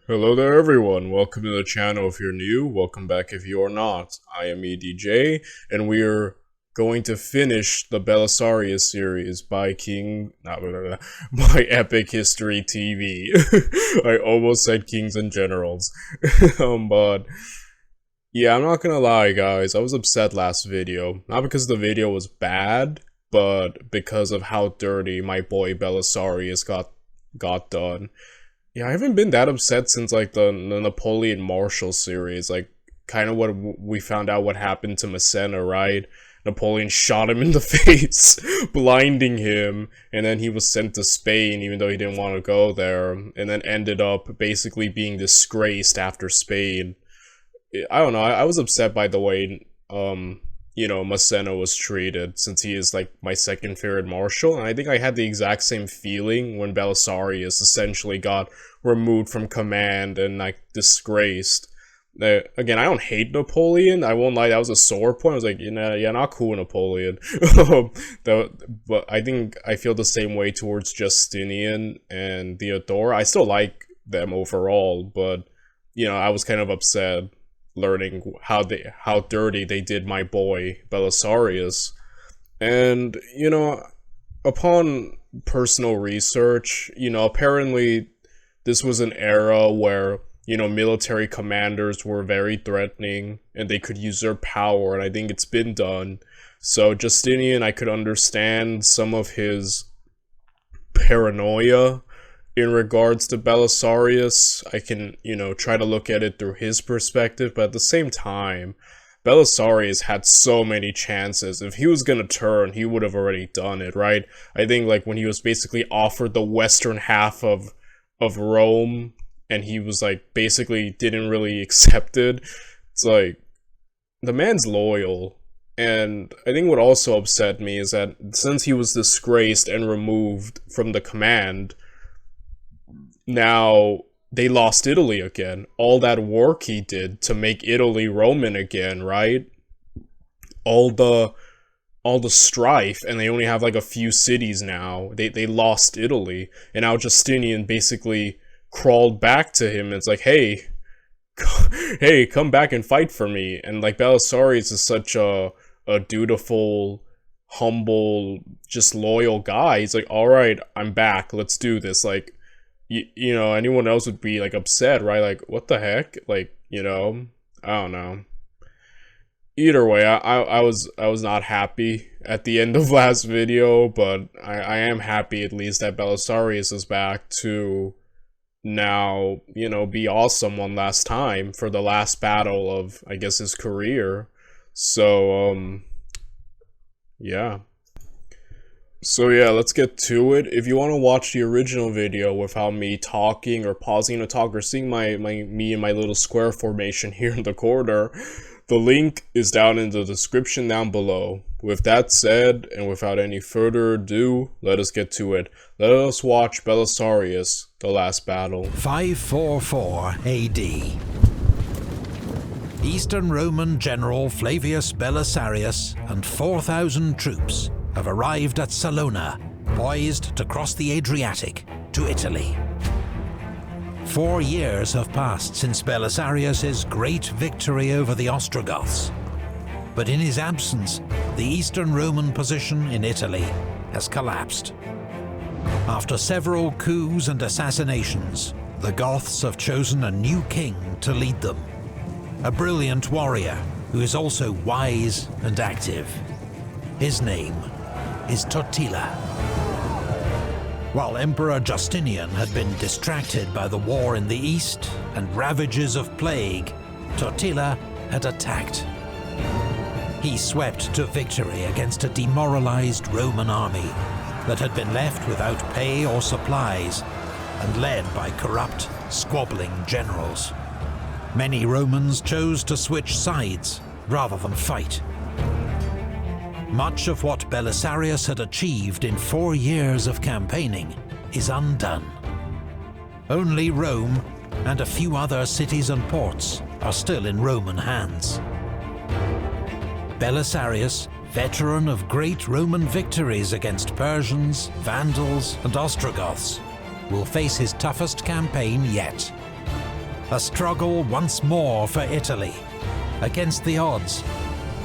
Hello there everyone, welcome to the channel if you're new, welcome back if you are not. I am EDJ, and we are going to finish the Belisarius series by by Epic History TV. I almost said Kings and Generals. But yeah, I'm not gonna lie guys, I was upset last video. Not because the video was bad, but because of how dirty my boy Belisarius got done. Yeah, I haven't been that upset since like the Napoleon Marshall series, like kind of what we found out what happened to Massena, right? Napoleon shot him in the face, blinding him, and then he was sent to Spain even though he didn't want to go there, and then ended up basically being disgraced after Spain. I don't know, I was upset by the way, Massena was treated, since he is like my second favorite marshal, and I think I had the exact same feeling when Belisarius essentially got removed from command and like disgraced. Again, I don't hate Napoleon, I won't lie, that was a sore point. I was like, yeah, not cool, Napoleon. But I think I feel the same way towards Justinian and Theodore. I still like them overall, but I was kind of upset learning how dirty they did my boy Belisarius. And upon personal research, apparently this was an era where military commanders were very threatening and they could usurp power, and I think it's been done. So Justinian, I could understand some of his paranoia in regards to Belisarius. I can, try to look at it through his perspective, but at the same time, Belisarius had so many chances. If he was gonna turn, he would have already done it, right? I think, like, when he was basically offered the western half of Rome, and he was, like, basically didn't really accept it, it's like, the man's loyal. And I think what also upset me is that since he was disgraced and removed from the command, now they lost Italy again. All that work he did to make Italy Roman again, right? All the strife, and they only have like a few cities now. They lost Italy, and now Justinian basically crawled back to him. And it's like, hey, hey, come back and fight for me. And like Belisarius is such a dutiful, humble, just loyal guy. He's like, all right, I'm back. Let's do this. Like, anyone else would be like upset, right? Like, what the heck? Like, I don't know. Either way, I was not happy at the end of last video, but I am happy at least that Belisarius is back to now, be awesome one last time for the last battle of, I guess, his career. So, yeah. So yeah, let's get to it. If you want to watch the original video without me talking or pausing to talk or seeing me in my little square formation here in the corner, the link is down in the description down below. With that said, and without any further ado, let us get to it. Let us watch Belisarius, the last battle. 544 AD. Eastern Roman General Flavius Belisarius and 4,000 troops have arrived at Salona, poised to cross the Adriatic to Italy. 4 years have passed since Belisarius' great victory over the Ostrogoths, but in his absence, the Eastern Roman position in Italy has collapsed. After several coups and assassinations, the Goths have chosen a new king to lead them, a brilliant warrior who is also wise and active. His name is Totila. While Emperor Justinian had been distracted by the war in the east and ravages of plague, Totila had attacked. He swept to victory against a demoralized Roman army that had been left without pay or supplies and led by corrupt, squabbling generals. Many Romans chose to switch sides rather than fight. Much of what Belisarius had achieved in 4 years of campaigning is undone. Only Rome and a few other cities and ports are still in Roman hands. Belisarius, veteran of great Roman victories against Persians, Vandals, and Ostrogoths, will face his toughest campaign yet. A struggle once more for Italy, against the odds,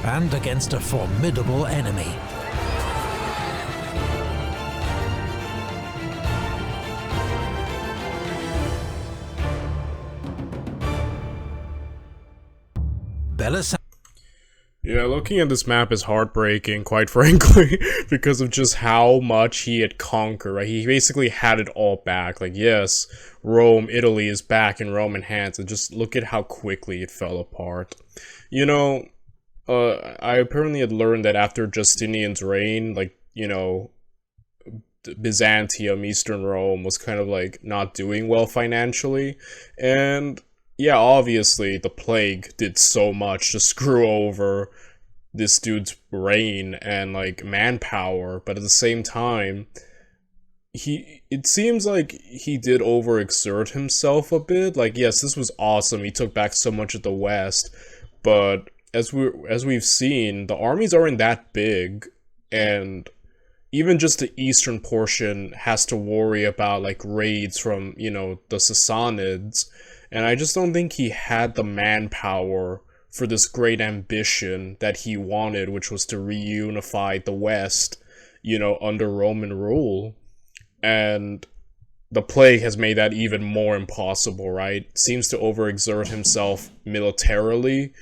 and against a formidable enemy. Yeah, looking at this map is heartbreaking, quite frankly, because of just how much he had conquered, right? He basically had it all back. Like, yes, Rome, Italy is back in Roman hands, and just look at how quickly it fell apart. You know, I apparently had learned that after Justinian's reign, like, you know, Byzantium, Eastern Rome, was kind of, like, not doing well financially, and yeah, obviously, the plague did so much to screw over this dude's reign and, like, manpower, but at the same time, it seems like he did overexert himself a bit. Like, yes, this was awesome, he took back so much of the West, but as we've seen, the armies aren't that big, and even just the eastern portion has to worry about, like, raids from, you know, the Sassanids. And I just don't think he had the manpower for this great ambition that he wanted, which was to reunify the West, you know, under Roman rule. And the plague has made that even more impossible, right? Seems to overexert himself militarily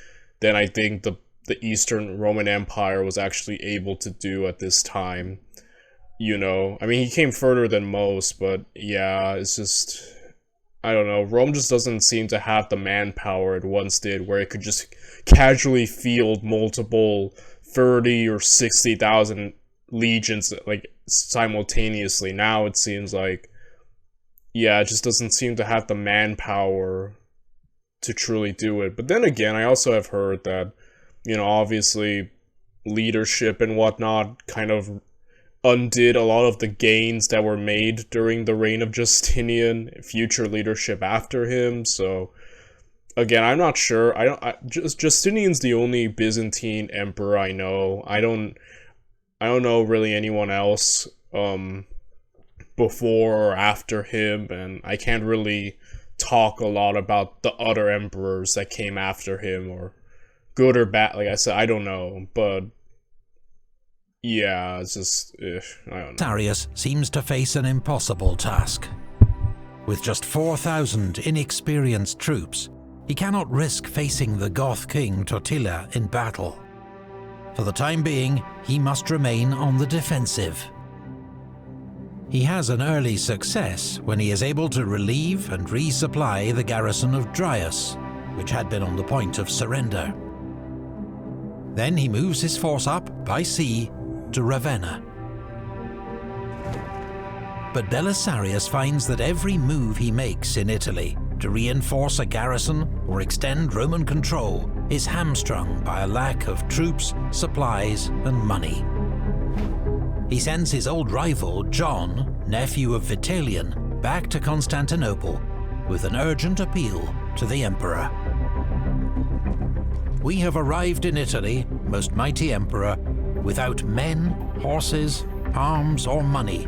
than I think the Eastern Roman Empire was actually able to do at this time. You know, I mean, he came further than most, but yeah, it's just, I don't know, Rome just doesn't seem to have the manpower it once did, where it could just casually field multiple 30 or 60,000 legions, like, simultaneously. Now it seems like, yeah, it just doesn't seem to have the manpower to truly do it. But then again, I also have heard that, you know, obviously leadership and whatnot kind of undid a lot of the gains that were made during the reign of Justinian, future leadership after him. So again, I'm not sure. Justinian's the only Byzantine emperor I know. I don't know really anyone else before or after him, and I can't really talk a lot about the other emperors that came after him, or good or bad. Like I said, I don't know, but yeah, it's just, I don't know. Belisarius seems to face an impossible task. With just 4,000 inexperienced troops, he cannot risk facing the Goth king Totila in battle. For the time being, he must remain on the defensive. He has an early success when he is able to relieve and resupply the garrison of Dryas, which had been on the point of surrender. Then he moves his force up by sea to Ravenna. But Belisarius finds that every move he makes in Italy to reinforce a garrison or extend Roman control is hamstrung by a lack of troops, supplies, and money. He sends his old rival, John, nephew of Vitalian, back to Constantinople with an urgent appeal to the emperor. "We have arrived in Italy, most mighty emperor, without men, horses, arms, or money.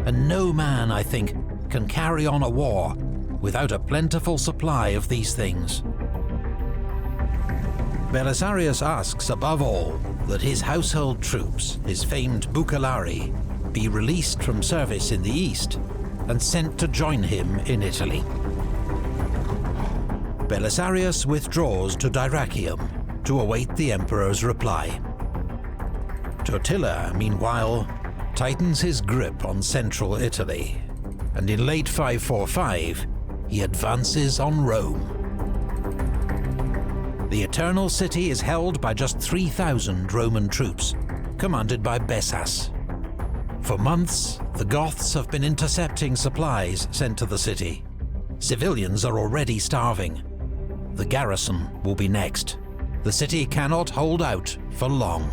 And no man, I think, can carry on a war without a plentiful supply of these things." Belisarius asks, above all, that his household troops, his famed Bucellari, be released from service in the east and sent to join him in Italy. Belisarius withdraws to Dyrrachium to await the emperor's reply. Totila, meanwhile, tightens his grip on central Italy, and in late 545, he advances on Rome. The Eternal City is held by just 3,000 Roman troops, commanded by Bessas. For months, the Goths have been intercepting supplies sent to the city. Civilians are already starving. The garrison will be next. The city cannot hold out for long.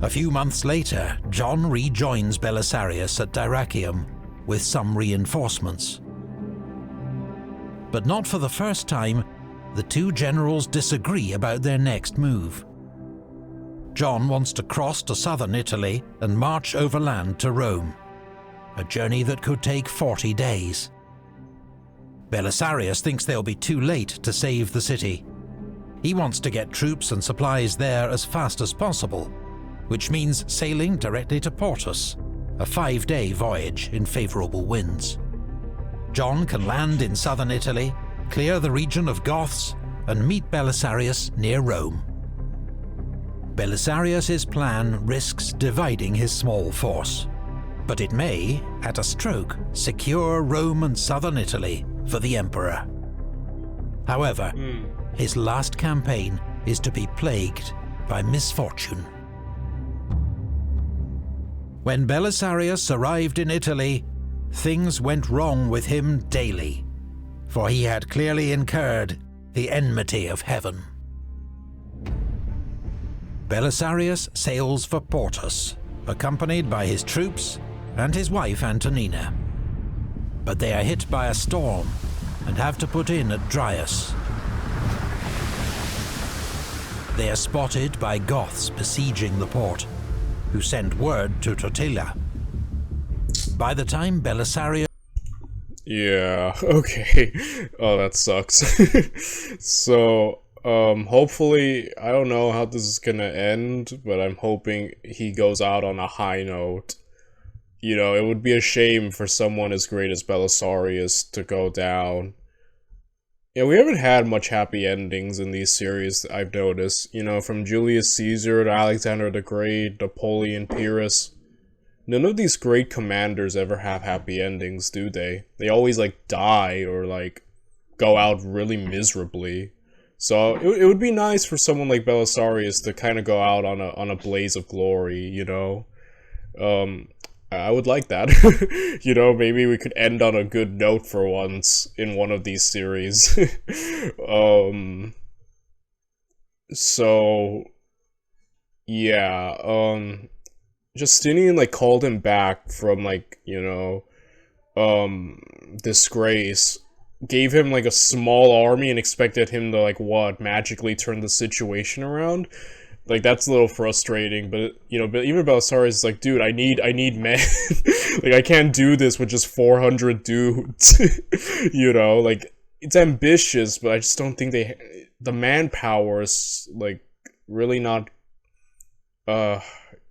A few months later, John rejoins Belisarius at Dyrrachium with some reinforcements. But not for the first time, the two generals disagree about their next move. John wants to cross to southern Italy and march overland to Rome. A journey that could take 40 days. Belisarius thinks they'll be too late to save the city. He wants to get troops and supplies there as fast as possible, which means sailing directly to Portus, a 5-day voyage in favourable winds. John can land in southern Italy, clear the region of Goths, and meet Belisarius near Rome. Belisarius's plan risks dividing his small force, but it may, at a stroke, secure Rome and southern Italy for the Emperor. However, his last campaign is to be plagued by misfortune. When Belisarius arrived in Italy, things went wrong with him daily, for he had clearly incurred the enmity of heaven. Belisarius sails for Portus, accompanied by his troops and his wife Antonina. But they are hit by a storm and have to put in at Dryas. They are spotted by Goths besieging the port, who send word to Totila. By the time Belisarius... Yeah, okay. Oh, that sucks. So, hopefully, I don't know how this is gonna end, but I'm hoping he goes out on a high note. You know, it would be a shame for someone as great as Belisarius to go down. Yeah, we haven't had much happy endings in these series, I've noticed. You know, from Julius Caesar to Alexander the Great, Napoleon, Pyrrhus. None of these great commanders ever have happy endings, do they? They always, like, die or, like, go out really miserably. So, it would be nice for someone like Belisarius to kind of go out on a blaze of glory, you know? I would like that. You know, maybe we could end on a good note for once in one of these series. So, yeah, Justinian, like, called him back from, like, you know, disgrace, gave him, like, a small army and expected him to, like, what, magically turn the situation around? Like, that's a little frustrating, but, you know, but even Belisarius is like, dude, I need men. Like, I can't do this with just 400 dudes. You know, like, it's ambitious, but I just don't think the manpower is, like, really not,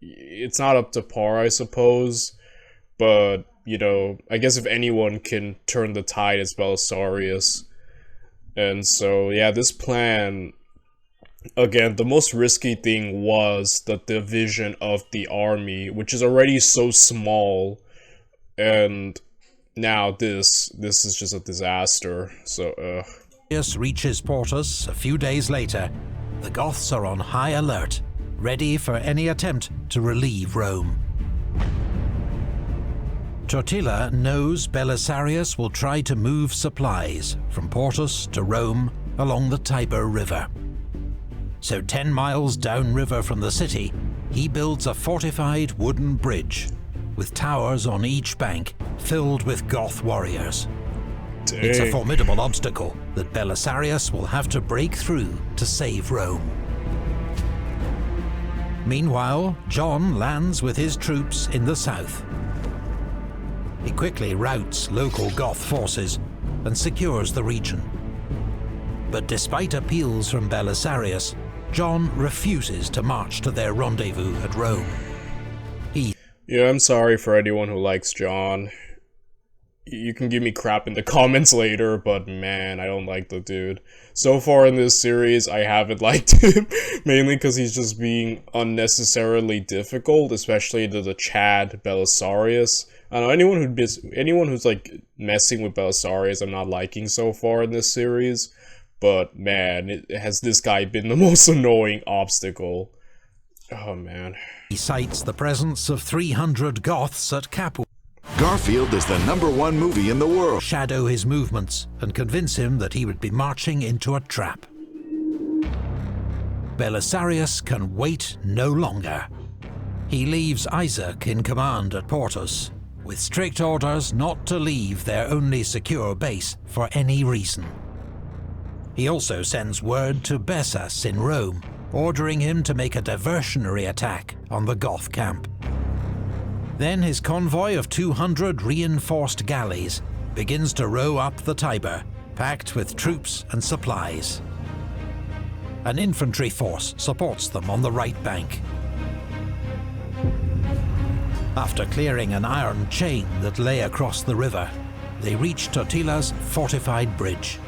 it's not up to par, I suppose, but, you know, I guess if anyone can turn the tide, it's Belisarius. And so, yeah, this plan, again, the most risky thing was the division of the army, which is already so small, and now this is just a disaster, so, reaches Portus a few days later. The Goths are on high alert, ready for any attempt to relieve Rome. Totila knows Belisarius will try to move supplies from Portus to Rome along the Tiber River. So 10 miles downriver from the city, he builds a fortified wooden bridge with towers on each bank filled with Goth warriors. dang. It's a formidable obstacle that Belisarius will have to break through to save Rome. Meanwhile, John lands with his troops in the south. He quickly routs local Goth forces and secures the region. But despite appeals from Belisarius, John refuses to march to their rendezvous at Rome. Yeah, I'm sorry for anyone who likes John. You can give me crap in the comments later, but man, I don't like the dude. So far in this series, I haven't liked him, mainly because he's just being unnecessarily difficult, especially to the Chad Belisarius. I don't know, anyone who's like messing with Belisarius, I'm not liking so far in this series. But man, has this guy been the most annoying obstacle? Oh man. He cites the presence of 300 Goths at Capu. Garfield is the #1 movie in the world. Shadow his movements and convince him that he would be marching into a trap. Belisarius can wait no longer. He leaves Isaac in command at Portus, with strict orders not to leave their only secure base for any reason. He also sends word to Bessas in Rome, ordering him to make a diversionary attack on the Goth camp. Then his convoy of 200 reinforced galleys begins to row up the Tiber, packed with troops and supplies. An infantry force supports them on the right bank. After clearing an iron chain that lay across the river, they reach Totila's fortified bridge.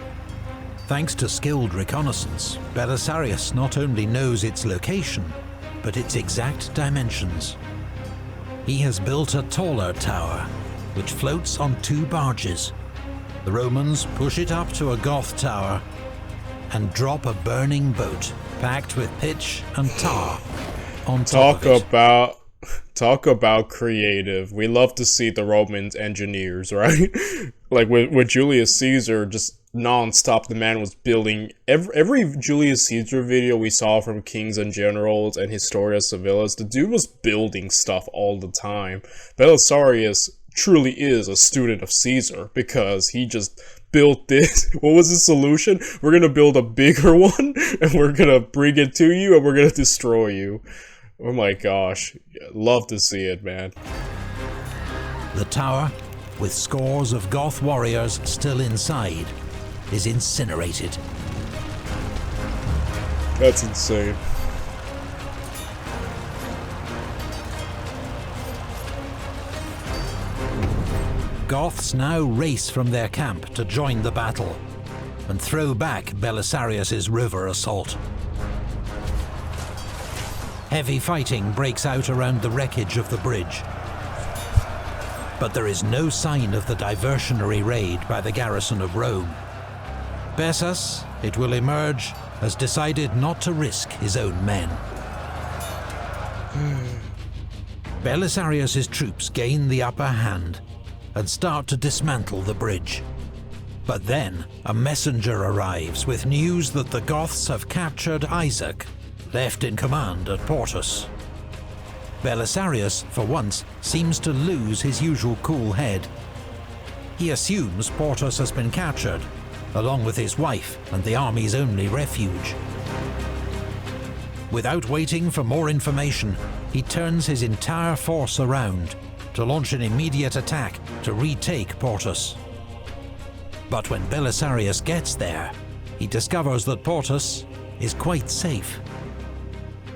Thanks to skilled reconnaissance, Belisarius not only knows its location, but its exact dimensions. He has built a taller tower, which floats on 2 barges. The Romans push it up to a Goth tower and drop a burning boat packed with pitch and tar on top of it. Talk about creative. We love to see the Romans engineers, right? Like with Julius Caesar, just non-stop, the man was building. Every Julius Caesar video we saw from Kings and Generals and Historia Civilis, the dude was building stuff all the time. Belisarius truly is a student of Caesar, because he just built this. What was his solution? We're gonna build a bigger one, and we're gonna bring it to you, and we're gonna destroy you. Oh my gosh, love to see it, man. The tower, with scores of Goth warriors still inside, is incinerated. That's insane. Goths now race from their camp to join the battle and throw back Belisarius's river assault. Heavy fighting breaks out around the wreckage of the bridge. But there is no sign of the diversionary raid by the garrison of Rome. Bessus, it will emerge, has decided not to risk his own men. Belisarius's troops gain the upper hand and start to dismantle the bridge. But then a messenger arrives with news that the Goths have captured Isaac, left in command at Portus. Belisarius, for once, seems to lose his usual cool head. He assumes Portus has been captured, along with his wife and the army's only refuge. Without waiting for more information, he turns his entire force around to launch an immediate attack to retake Portus. But when Belisarius gets there, he discovers that Portus is quite safe.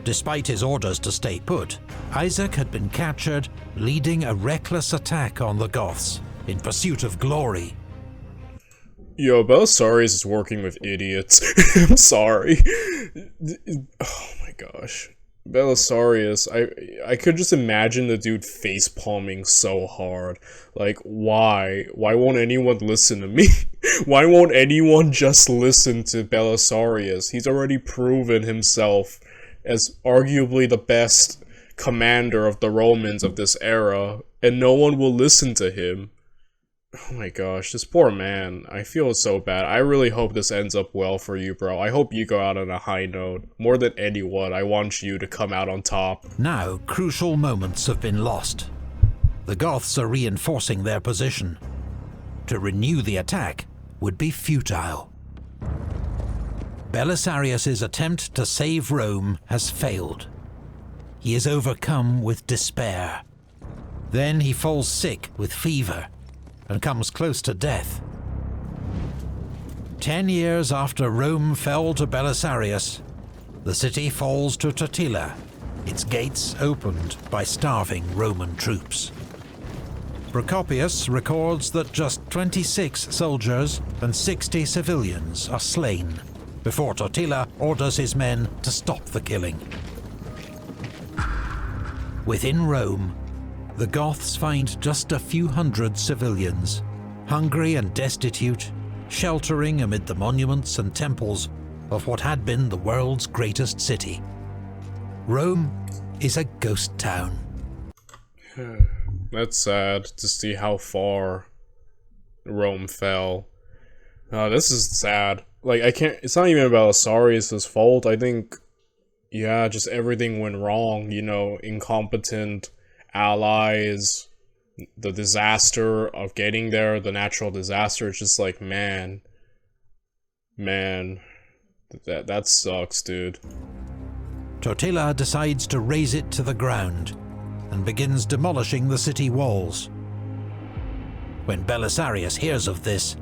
Despite his orders to stay put, Isaac had been captured, leading a reckless attack on the Goths in pursuit of glory. Yo, Belisarius is working with idiots. I'm sorry. Oh my gosh. Belisarius, I could just imagine the dude face palming so hard. Like, why? Why won't anyone listen to me? Why won't anyone just listen to Belisarius? He's already proven himself as arguably the best commander of the Romans of this era, and no one will listen to him. Oh my gosh, this poor man. I feel so bad. I really hope this ends up well for you, bro. I hope you go out on a high note. More than anyone, I want you to come out on top. Now, crucial moments have been lost. The Goths are reinforcing their position. To renew the attack would be futile. Belisarius's attempt to save Rome has failed. He is overcome with despair. Then he falls sick with fever and comes close to death. 10 years after Rome fell to Belisarius, the city falls to Totila, its gates opened by starving Roman troops. Procopius records that just 26 soldiers and 60 civilians are slain, before Totila orders his men to stop the killing. Within Rome, the Goths find just a few hundred civilians, hungry and destitute, sheltering amid the monuments and temples of what had been the world's greatest city. Rome is a ghost town. That's sad to see how far Rome fell. This is sad. Like, it's not even Belisarius' fault. I think, yeah, just everything went wrong, you know, incompetent allies, the disaster of getting there, the natural disaster. It's just like, man, that sucks, dude. Totila decides to raze it to the ground. and begins demolishing the city walls. When Belisarius hears of this,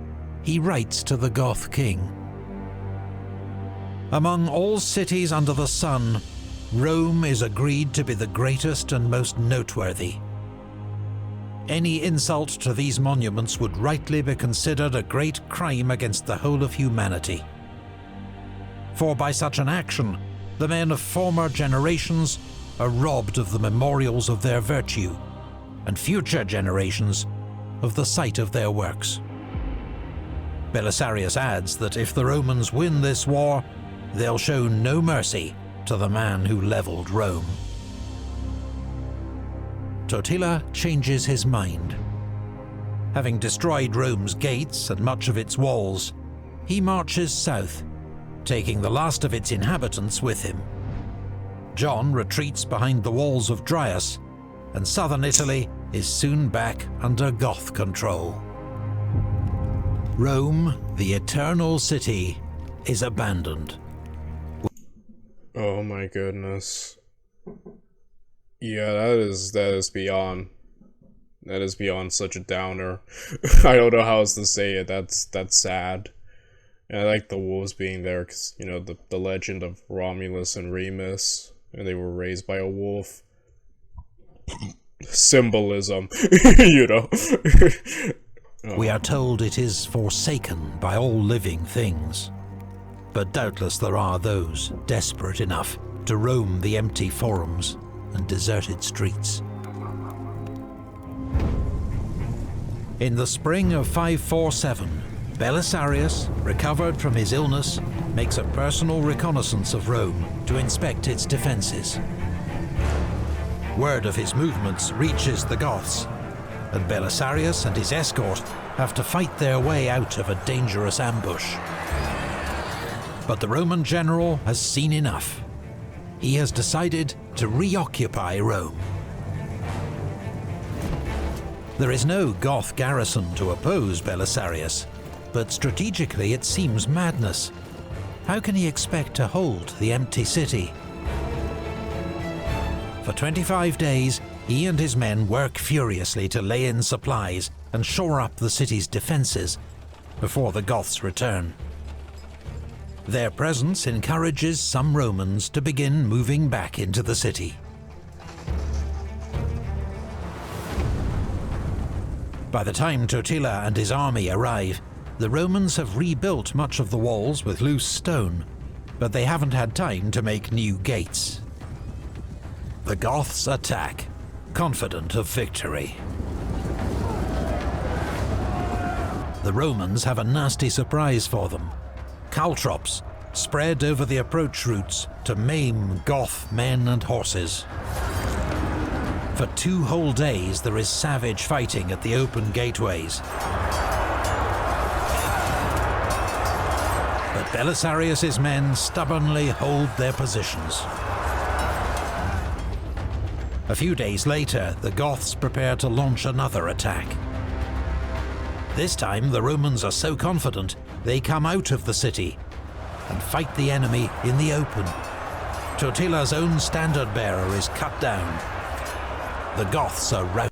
he writes to the Goth king. Among all cities under the sun, Rome is agreed to be the greatest and most noteworthy. Any insult to these monuments would rightly be considered a great crime against the whole of humanity. For by such an action, the men of former generations are robbed of the memorials of their virtue, and future generations of the sight of their works. Belisarius adds that if the Romans win this war, they'll show no mercy to the man who leveled Rome. Totila changes his mind. Having destroyed Rome's gates and much of its walls, he marches south, taking the last of its inhabitants with him. John retreats behind the walls of Dryas, and southern Italy is soon back under Goth control. Rome, the eternal city, is abandoned. Oh my goodness. Yeah, that is beyond such a downer. I don't know how else to say it. That's sad. And I like the wolves being there because, you know, the legend of Romulus and Remus, and they were raised by a wolf. Symbolism, you know. Oh. We are told it is forsaken by all living things. But doubtless there are those desperate enough to roam the empty forums and deserted streets. In the spring of 547, Belisarius, recovered from his illness, makes a personal reconnaissance of Rome to inspect its defences. Word of his movements reaches the Goths, and Belisarius and his escort have to fight their way out of a dangerous ambush. But the Roman general has seen enough. He has decided to reoccupy Rome. There is no Goth garrison to oppose Belisarius, but strategically it seems madness. How can he expect to hold the empty city? For 25 days, he and his men work furiously to lay in supplies and shore up the city's defences before the Goths return. Their presence encourages some Romans to begin moving back into the city. By the time Totila and his army arrive, the Romans have rebuilt much of the walls with loose stone, but they haven't had time to make new gates. The Goths attack, confident of victory. The Romans have a nasty surprise for them. Caltrops spread over the approach routes to maim Goth men and horses. For 2 whole days there is savage fighting at the open gateways. But Belisarius' men stubbornly hold their positions. A few days later, the Goths prepare to launch another attack. This time, the Romans are so confident, they come out of the city and fight the enemy in the open. Totila's own standard-bearer is cut down. The Goths are routed.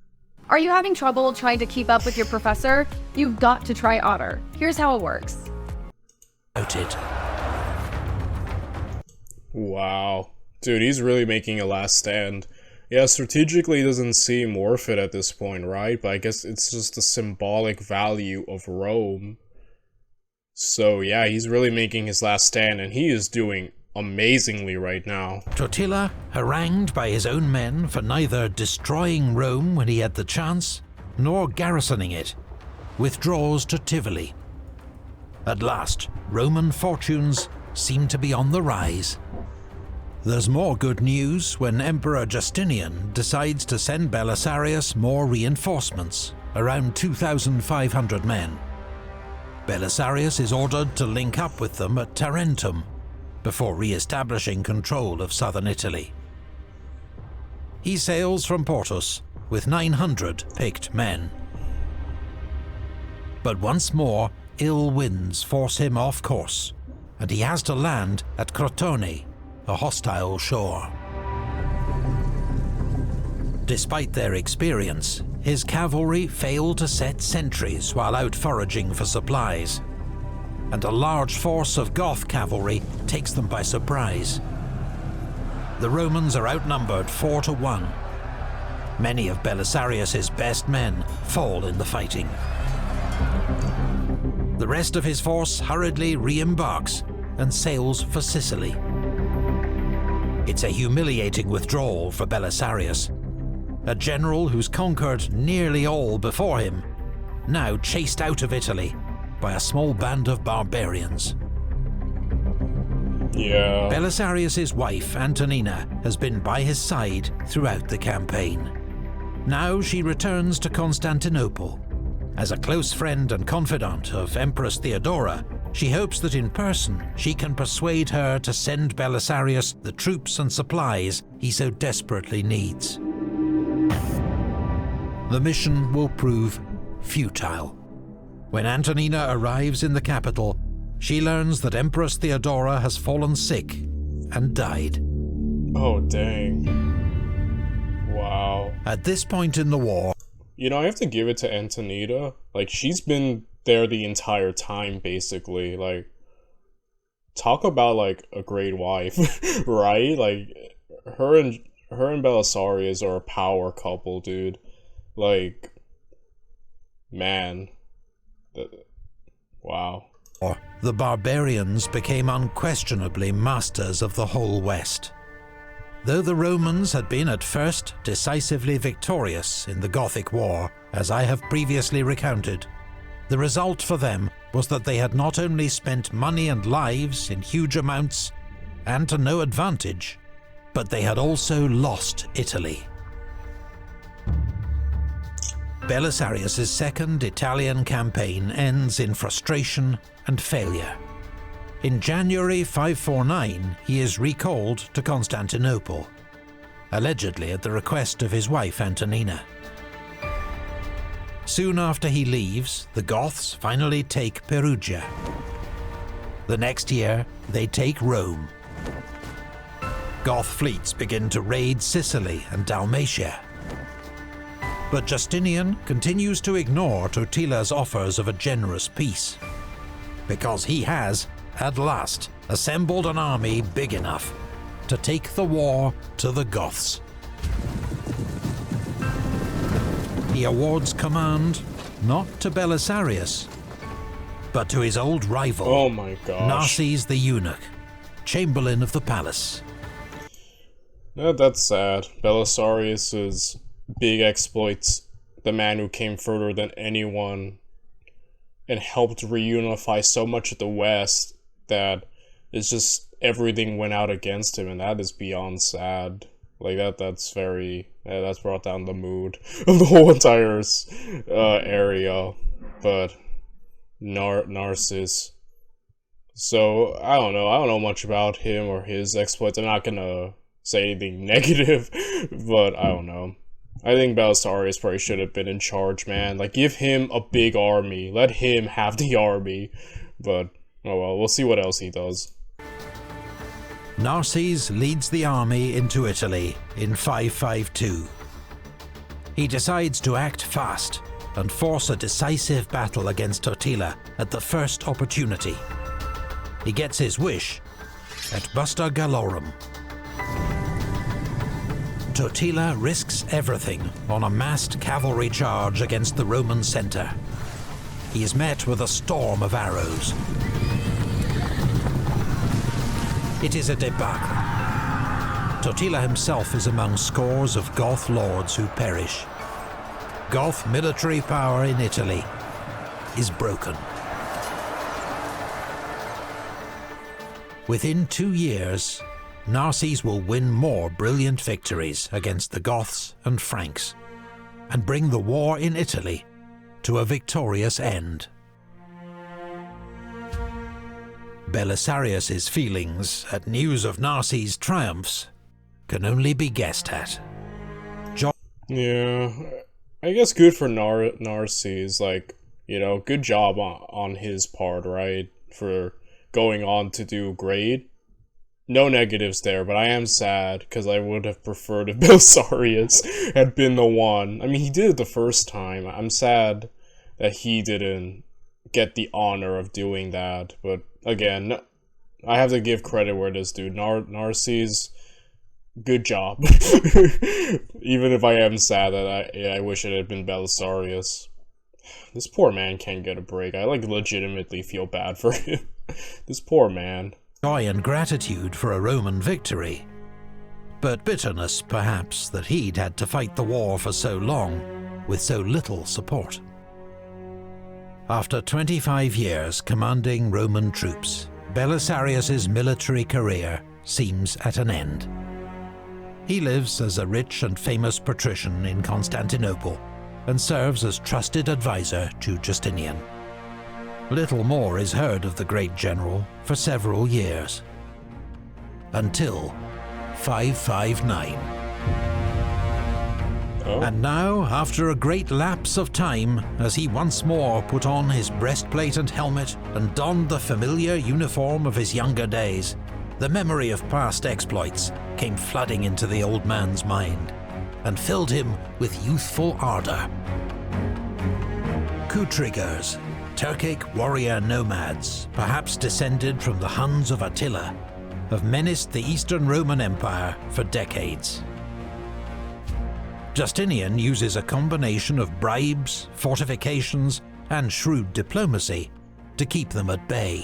Are you having trouble trying to keep up with your professor? You've got to try Otter. Here's how it works. Wow. Dude, he's really making a last stand. Yeah, strategically doesn't seem worth it at this point, right? But I guess it's just the symbolic value of Rome. So yeah, he's really making his last stand, and he is doing amazingly right now. Totila, harangued by his own men for neither destroying Rome when he had the chance, nor garrisoning it, withdraws to Tivoli. At last, Roman fortunes seem to be on the rise. There's more good news when Emperor Justinian decides to send Belisarius more reinforcements, around 2,500 men. Belisarius is ordered to link up with them at Tarentum, before re-establishing control of southern Italy. He sails from Portus with 900 picked men. But once more, ill winds force him off course, and he has to land at Crotone, a hostile shore. Despite their experience, his cavalry failed to set sentries while out foraging for supplies, and a large force of Goth cavalry takes them by surprise. The Romans are outnumbered 4 to 1. Many of Belisarius' best men fall in the fighting. The rest of his force hurriedly re-embarks and sails for Sicily. It's a humiliating withdrawal for Belisarius, a general who's conquered nearly all before him, now chased out of Italy by a small band of barbarians. Yeah. Belisarius' wife, Antonina, has been by his side throughout the campaign. Now she returns to Constantinople. As a close friend and confidant of Empress Theodora, she hopes that in person she can persuade her to send Belisarius the troops and supplies he so desperately needs. The mission will prove futile. When Antonina arrives in the capital, she learns that Empress Theodora has fallen sick and died. Oh, dang. Wow. At this point in the war, You know, I have to give it to Antonita. Like, she's been there the entire time, basically. Like, talk about, like, a great wife, right? Like, her and Belisarius are a power couple, dude. Like, man. Wow. the barbarians became unquestionably masters of the whole West. Though the Romans had been at first decisively victorious in the Gothic War, as I have previously recounted, the result for them was that they had not only spent money and lives in huge amounts, and to no advantage, but they had also lost Italy. Belisarius' second Italian campaign ends in frustration and failure. In January 549, he is recalled to Constantinople, allegedly at the request of his wife Antonina. Soon after he leaves, the Goths finally take Perugia. The next year, they take Rome. Goth fleets begin to raid Sicily and Dalmatia. But Justinian continues to ignore Totila's offers of a generous peace, because he has, at last, assembled an army big enough to take the war to the Goths. He awards command not to Belisarius, but to his old rival, Oh my gosh. Narses the Eunuch, Chamberlain of the Palace. That's sad. Belisarius's big exploits, the man who came further than anyone and helped reunify so much of the West that it's just everything went out against him, and that is beyond sad. Like that's brought down the mood of the whole entire area. But Narcissus. So I don't know much about him or his exploits. I'm not gonna say anything negative, but I don't know. I think Belisarius probably should have been in charge, man. Like, give him a big army. Let him have the army. But, oh well, we'll see what else he does. Narses leads the army into Italy in 552. He decides to act fast and force a decisive battle against Totila at the first opportunity. He gets his wish at Busta Gallorum. Totila risks everything on a massed cavalry charge against the Roman centre. He is met with a storm of arrows. It is a debacle. Totila himself is among scores of Goth lords who perish. Goth military power in Italy is broken. Within 2 years, Narses will win more brilliant victories against the Goths and Franks, and bring the war in Italy to a victorious end. Belisarius' feelings at news of Narses' triumphs can only be guessed at. Yeah, I guess good for Narses. Like, you know, good job on his part, right? For going on to do great. No negatives there, but I am sad because I would have preferred if Belisarius had been the one. I mean, he did it the first time. I'm sad that he didn't get the honor of doing that. But again, I have to give credit where it is due. Narcisse, good job. Even if I am sad that I wish it had been Belisarius. This poor man can't get a break. I like legitimately feel bad for him. This poor man. Joy and gratitude for a Roman victory, but bitterness perhaps that he'd had to fight the war for so long with so little support. After 25 years commanding Roman troops, Belisarius's military career seems at an end. He lives as a rich and famous patrician in Constantinople and serves as trusted advisor to Justinian. Little more is heard of the great general for several years. Until 559. Oh. And now, after a great lapse of time, as he once more put on his breastplate and helmet and donned the familiar uniform of his younger days, the memory of past exploits came flooding into the old man's mind and filled him with youthful ardor. Kutriggers, Turkic warrior nomads, perhaps descended from the Huns of Attila, have menaced the Eastern Roman Empire for decades. Justinian uses a combination of bribes, fortifications, and shrewd diplomacy to keep them at bay.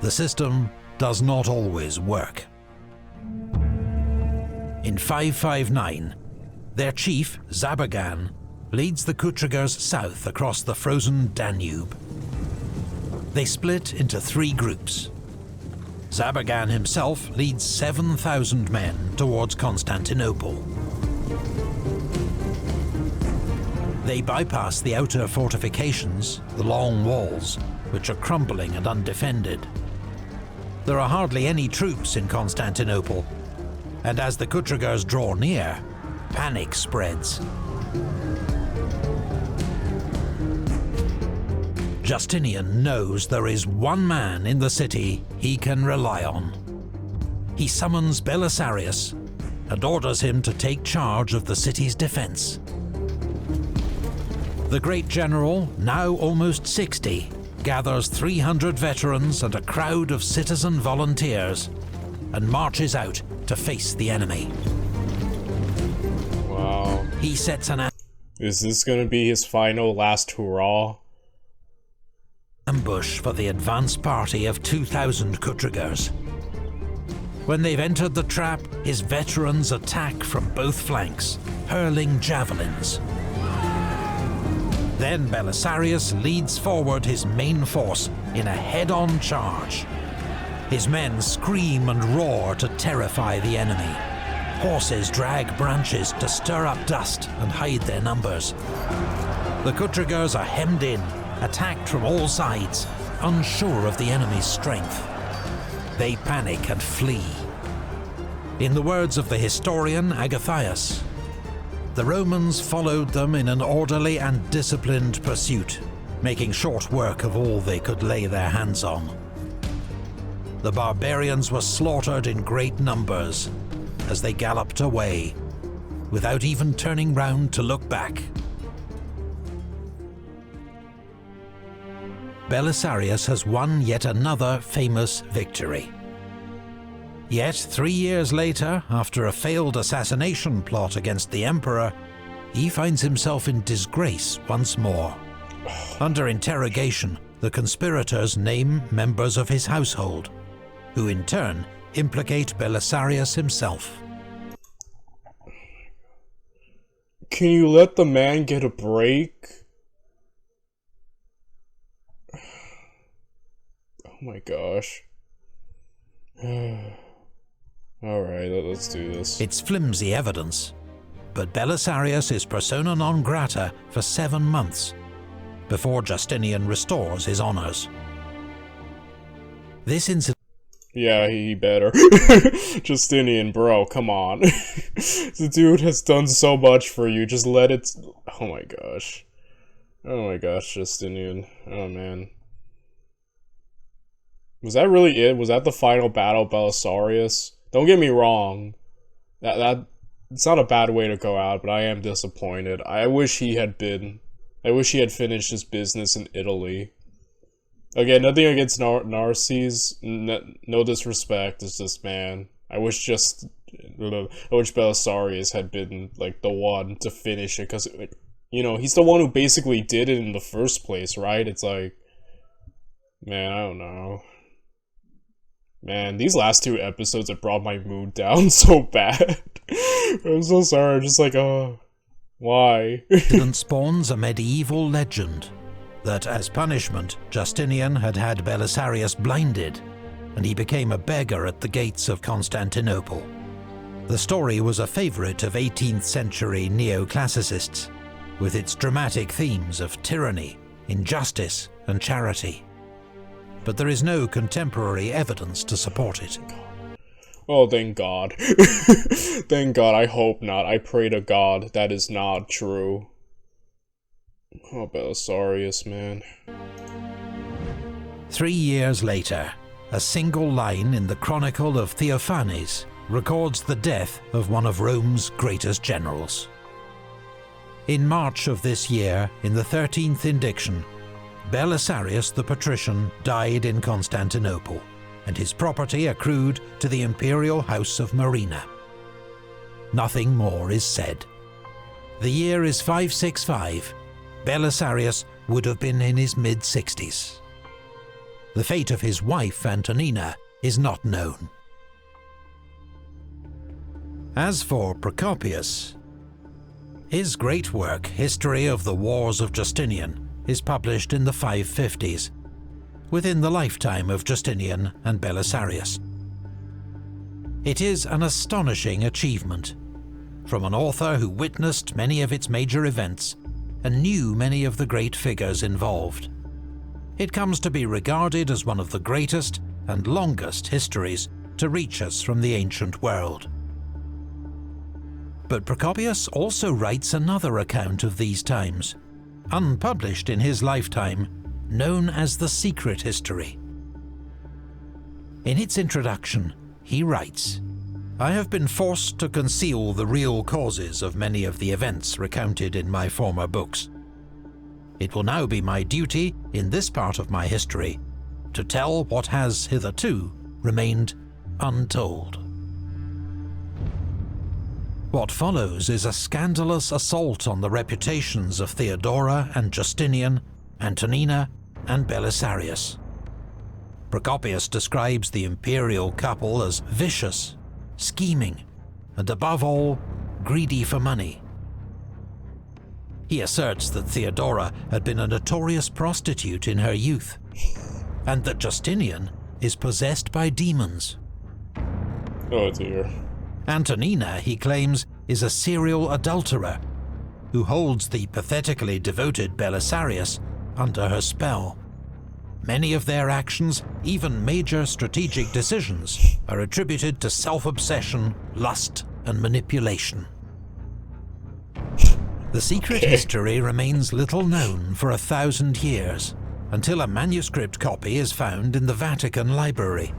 The system does not always work. In 559, their chief, Zabagan, leads the Kutriggers south across the frozen Danube. They split into 3 groups. Zabagan himself leads 7,000 men towards Constantinople. They bypass the outer fortifications, the long walls, which are crumbling and undefended. There are hardly any troops in Constantinople, and as the Kutriggers draw near, panic spreads. Justinian knows there is one man in the city he can rely on. He summons Belisarius and orders him to take charge of the city's defense. The great general, now almost 60, gathers 300 veterans and a crowd of citizen volunteers and marches out to face the enemy. Wow. He sets an Is this gonna be his final last hurrah? ambush for the advance party of 2,000 Kutriggers. When they've entered the trap, his veterans attack from both flanks, hurling javelins. Then Belisarius leads forward his main force in a head-on charge. His men scream and roar to terrify the enemy. Horses drag branches to stir up dust and hide their numbers. The Kutriggers are hemmed in, attacked from all sides, unsure of the enemy's strength. They panic and flee. In the words of the historian Agathias, the Romans followed them in an orderly and disciplined pursuit, making short work of all they could lay their hands on. The barbarians were slaughtered in great numbers as they galloped away, without even turning round to look back. Belisarius has won yet another famous victory. Yet 3 years later, after a failed assassination plot against the emperor, he finds himself in disgrace once more. Under interrogation, the conspirators name members of his household, who in turn implicate Belisarius himself. Can you let the man get a break? Oh my gosh. Alright, let's do this. It's flimsy evidence, but Belisarius is persona non grata for 7 months, before Justinian restores his honors. This incident... Yeah, he better. Justinian, bro, come on. The dude has done so much for you, just let it... Oh my gosh. Oh my gosh, Justinian. Oh man. Was that really it? Was that the final battle, Belisarius? Don't get me wrong. That it's not a bad way to go out, but I am disappointed. I wish he had finished his business in Italy. Again, nothing against Narses. No disrespect. It's just, man, I wish Belisarius had been like the one to finish it, because you know he's the one who basically did it in the first place, right? It's like, man, I don't know. Man, these last 2 episodes have brought my mood down so bad. I'm so sorry. I'm just like, oh, why? Incident spawns a medieval legend that, as punishment, Justinian had Belisarius blinded, and he became a beggar at the gates of Constantinople. The story was a favourite of 18th century neoclassicists, with its dramatic themes of tyranny, injustice, and charity. But there is no contemporary evidence to support it. Oh, thank God. Thank God, I hope not. I pray to God that is not true. Oh, Belisarius, man. 3 years later, a single line in the Chronicle of Theophanes records the death of one of Rome's greatest generals. In March of this year, in the 13th indiction, Belisarius the patrician died in Constantinople, and his property accrued to the imperial house of Marina. Nothing more is said. The year is 565. Belisarius would have been in his mid-60s. The fate of his wife, Antonina, is not known. As for Procopius, his great work, History of the Wars of Justinian, is published in the 550s, within the lifetime of Justinian and Belisarius. It is an astonishing achievement, from an author who witnessed many of its major events and knew many of the great figures involved. It comes to be regarded as one of the greatest and longest histories to reach us from the ancient world. But Procopius also writes another account of these times, unpublished in his lifetime, known as the Secret History. In its introduction, he writes, "I have been forced to conceal the real causes of many of the events recounted in my former books. It will now be my duty, in this part of my history, to tell what has hitherto remained untold." What follows is a scandalous assault on the reputations of Theodora and Justinian, Antonina and Belisarius. Procopius describes the imperial couple as vicious, scheming, and above all, greedy for money. He asserts that Theodora had been a notorious prostitute in her youth, and that Justinian is possessed by demons. Oh dear. Antonina, he claims, is a serial adulterer who holds the pathetically devoted Belisarius under her spell. Many of their actions, even major strategic decisions, are attributed to self-obsession, lust, and manipulation. The secret history remains little known for 1,000 years, until a manuscript copy is found in the Vatican Library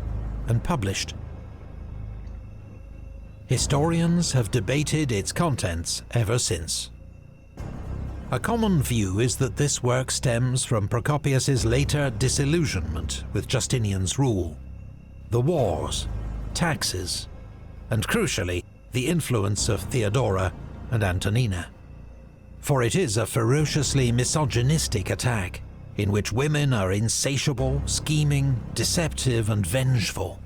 and published. Historians have debated its contents ever since. A common view is that this work stems from Procopius's later disillusionment with Justinian's rule, the wars, taxes, and crucially, the influence of Theodora and Antonina. For it is a ferociously misogynistic attack, in which women are insatiable, scheming, deceptive, and vengeful.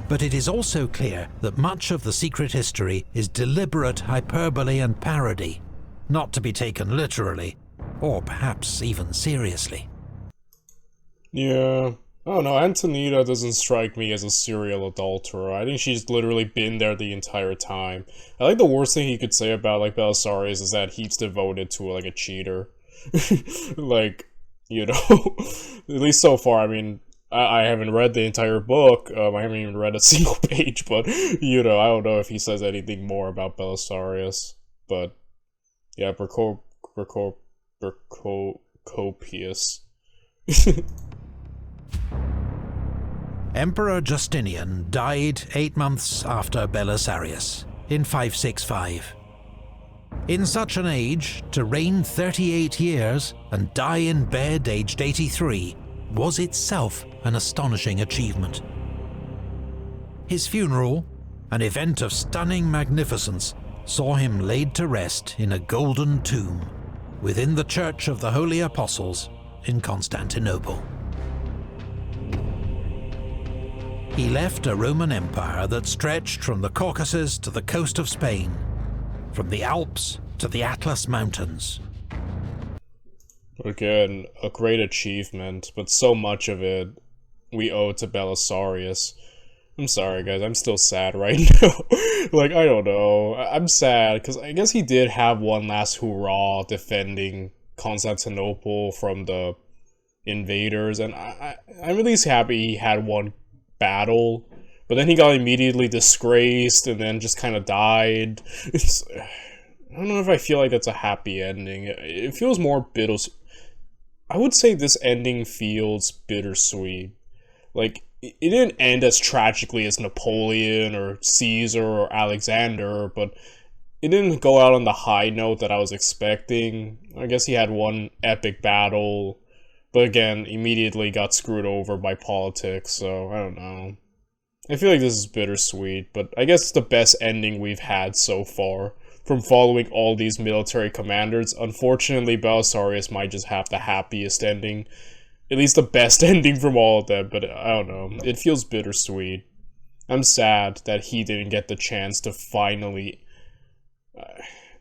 But it is also clear that much of the secret history is deliberate hyperbole and parody, not to be taken literally, or perhaps even seriously. Yeah. I don't know, Antonina doesn't strike me as a serial adulterer. I think she's literally been there the entire time. I think the worst thing he could say about, like, Belisarius is that he's devoted to, like, a cheater. Like, you know, at least so far, I mean, I haven't read the entire book, I haven't even read a single page, but, you know, I don't know if he says anything more about Belisarius, but, yeah, Procopius. Emperor Justinian died 8 months after Belisarius, in 565. In such an age, to reign 38 years and die in bed aged 83 was itself an astonishing achievement. His funeral, an event of stunning magnificence, saw him laid to rest in a golden tomb within the Church of the Holy Apostles in Constantinople. He left a Roman Empire that stretched from the Caucasus to the coast of Spain, from the Alps to the Atlas Mountains. Again, a great achievement, but so much of it we owe to Belisarius. I'm sorry guys, I'm still sad right now. Like, I don't know. I'm sad, because I guess he did have one last hurrah defending Constantinople from the invaders, and I'm at least happy he had one battle, but then he got immediately disgraced and then just kind of died. I don't know if I feel like that's a happy ending. It feels more bitter. I would say this ending feels bittersweet. Like, it didn't end as tragically as Napoleon or Caesar or Alexander, but it didn't go out on the high note that I was expecting. I guess he had one epic battle, but again, immediately got screwed over by politics, so I don't know. I feel like this is bittersweet, but I guess it's the best ending we've had so far from following all these military commanders. Unfortunately, Belisarius might just have the happiest ending. At least the best ending from all of them, but I don't know. It feels bittersweet. I'm sad that he didn't get the chance to finally...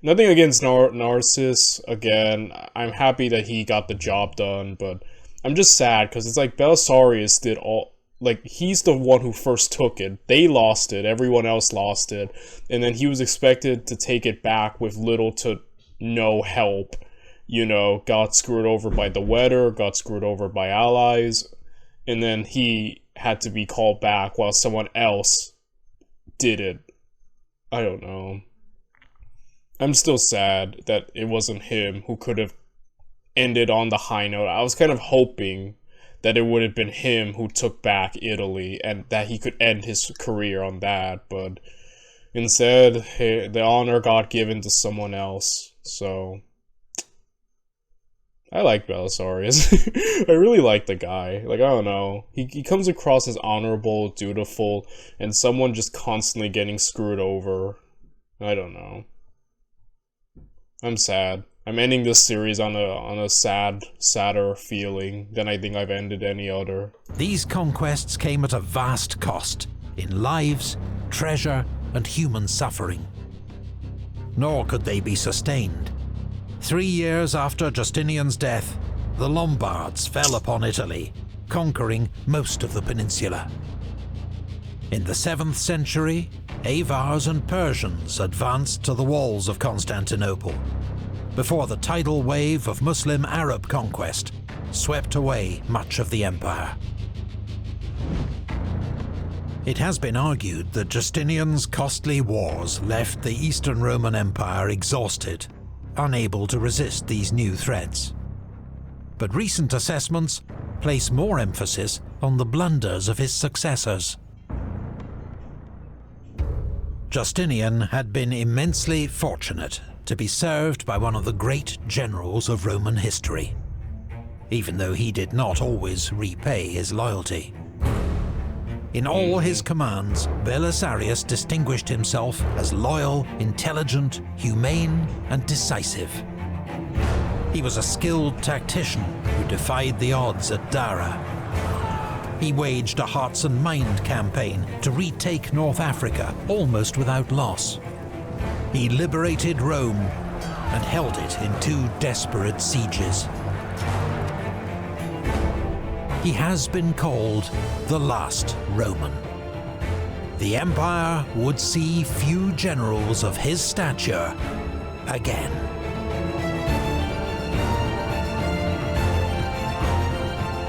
Nothing against Narcissus, again. I'm happy that he got the job done, but I'm just sad because it's like Belisarius did all... Like, he's the one who first took it. They lost it, everyone else lost it, and then he was expected to take it back with little to no help. You know, got screwed over by the weather, got screwed over by allies, and then he had to be called back while someone else did it. I don't know. I'm still sad that it wasn't him who could have ended on the high note. I was kind of hoping that it would have been him who took back Italy and that he could end his career on that, but instead, hey, the honor got given to someone else, so... I like Belisarius. I really like the guy. Like, I don't know. He comes across as honorable, dutiful, and someone just constantly getting screwed over. I don't know. I'm sad. I'm ending this series on a sadder feeling than I think I've ended any other. These conquests came at a vast cost in lives, treasure, and human suffering. Nor could they be sustained. 3 years after Justinian's death, the Lombards fell upon Italy, conquering most of the peninsula. In the 7th century, Avars and Persians advanced to the walls of Constantinople, before the tidal wave of Muslim Arab conquest swept away much of the empire. It has been argued that Justinian's costly wars left the Eastern Roman Empire exhausted, unable to resist these new threats. But recent assessments place more emphasis on the blunders of his successors. Justinian had been immensely fortunate to be served by one of the great generals of Roman history, even though he did not always repay his loyalty. In all his commands, Belisarius distinguished himself as loyal, intelligent, humane, and decisive. He was a skilled tactician who defied the odds at Dara. He waged a hearts and mind campaign to retake North Africa almost without loss. He liberated Rome and held it in 2 desperate sieges. He has been called the last Roman. The empire would see few generals of his stature again.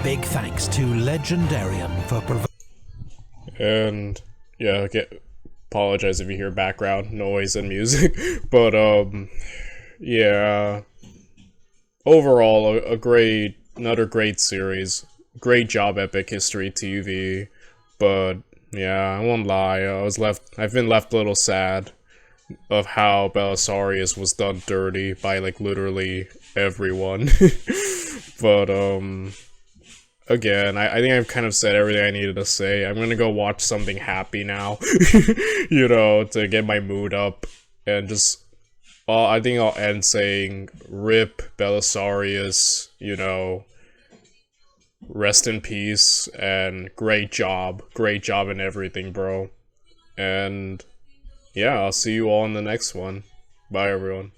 Big thanks to Legendarian for providing. And yeah, apologize if you hear background noise and music, but yeah, overall another great series. Great job, Epic History TV. But yeah, I won't lie. I've been left a little sad of how Belisarius was done dirty by like literally everyone. But again, I think I've kind of said everything I needed to say. I'm gonna go watch something happy now, you know, to get my mood up, and just, I think I'll end saying, RIP Belisarius, you know, rest in peace, and great job in everything, bro. And yeah, I'll see you all in the next one. Bye, everyone.